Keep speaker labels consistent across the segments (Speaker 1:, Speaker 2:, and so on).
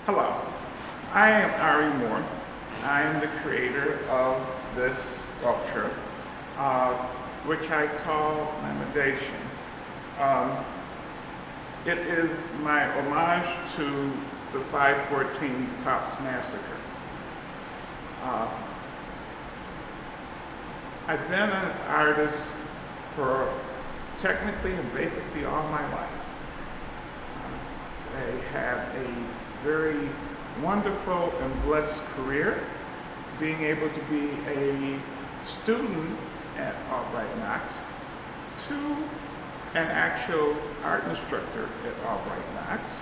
Speaker 1: Hello, I am Ari Moore. I am the creator of this sculpture, which I call Lamentations. Um, it is my homage to the 514 Cops Massacre. Uh, I've been an artist for technically and basically all my life. I had a very wonderful and blessed career, being able to be a student at Albright Knox to an actual art instructor at Albright Knox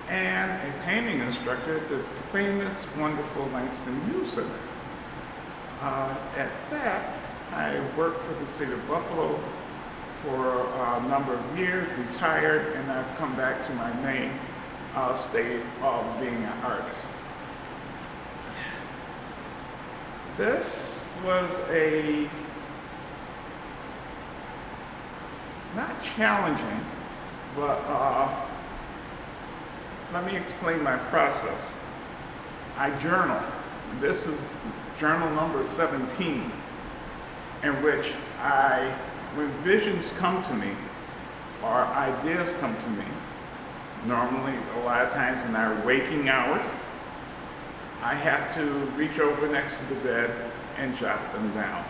Speaker 1: and a painting instructor at the famous, wonderful Langston Hughes Center. At that, I worked for the city of Buffalo for a number of years, retired, and I've come back to my main state of being an artist. This was a not challenging, but let me explain my process. I journal. This is journal number 17, in which when visions come to me or ideas come to me, normally a lot of times in our waking hours, I have to reach over next to the bed and jot them down.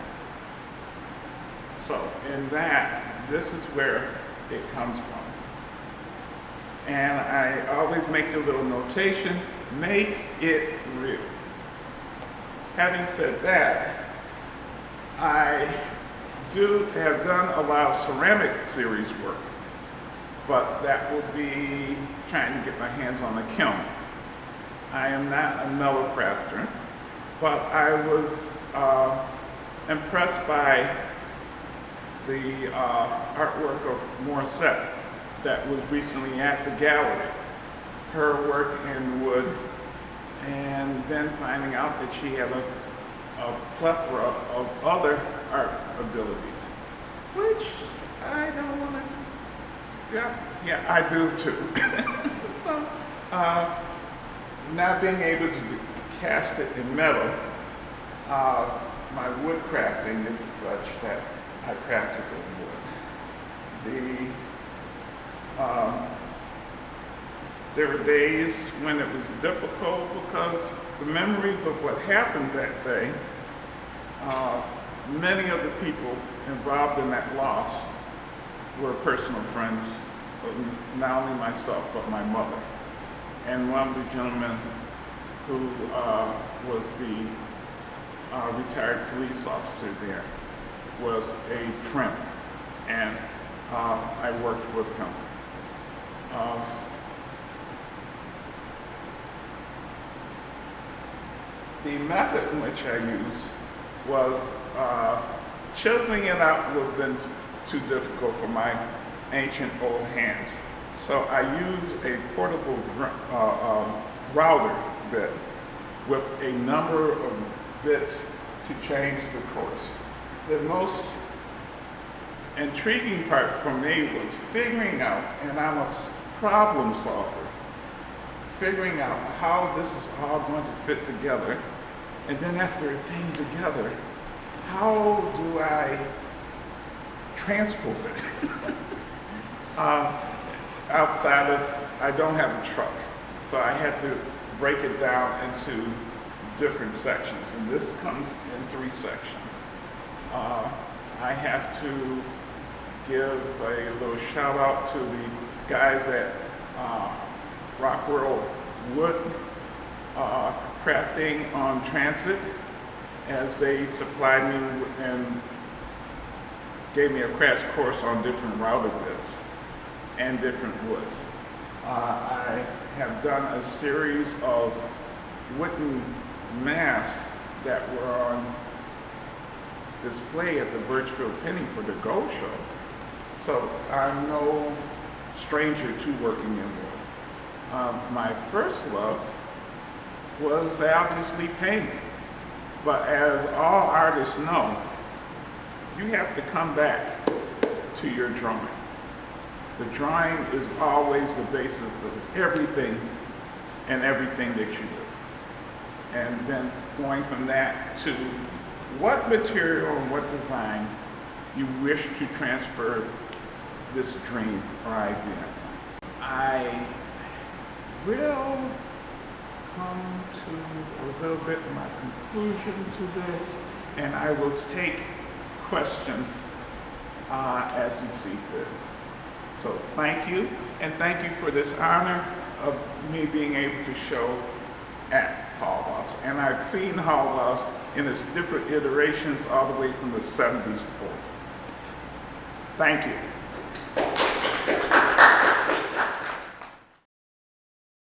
Speaker 1: So in that, this is where it comes from. And I always make the little notation, make it real. Having said that, I have done a lot of ceramic series work, but that will be trying to get my hands on a kiln. I am not a metal crafter, but I was impressed by the artwork of Morissette that was recently at the gallery. Her work in wood, and then finding out that she had a plethora of other art abilities, which I don't want to, yeah, I do too. So, not being able to cast it in metal, my wood crafting is such that I craft it in wood. There were days when it was difficult because the memories of what happened that day, many of the people involved in that loss were personal friends of not only myself, but my mother. And one of the gentlemen who was the retired police officer there was a friend, and I worked with him. The method in which I used was chiseling it out would have been too difficult for my ancient old hands. So I used a portable router bit with a number of bits to change the course. The most intriguing part for me was figuring out, and I'm a problem solver, figuring out how this is all going to fit together. And then after it came together, how do I transport it? Outside of, I don't have a truck, so I had to break it down into different sections, and this comes in 3 sections. I have to give a little shout out to the guys at Rockwell Wood Crafting on Transit, as they supplied me and gave me a crash course on different router bits and different woods. I have done a series of wooden masks that were on display at the Birchfield Penny for the Gold Show. So I'm no stranger to working in wood. My first love was obviously painting, but as all artists know, you have to come back to your drawing. The drawing is always the basis of everything in everything that you do. And then going from that to what material and what design you wish to transfer this dream or idea. I will come to a little bit of my conclusion to this, and I will take questions as you see fit. So thank you, and thank you for this honor of me being able to show at Hallwalls. And I've seen Hallwalls in its different iterations all the way from the 70s forward. Thank you.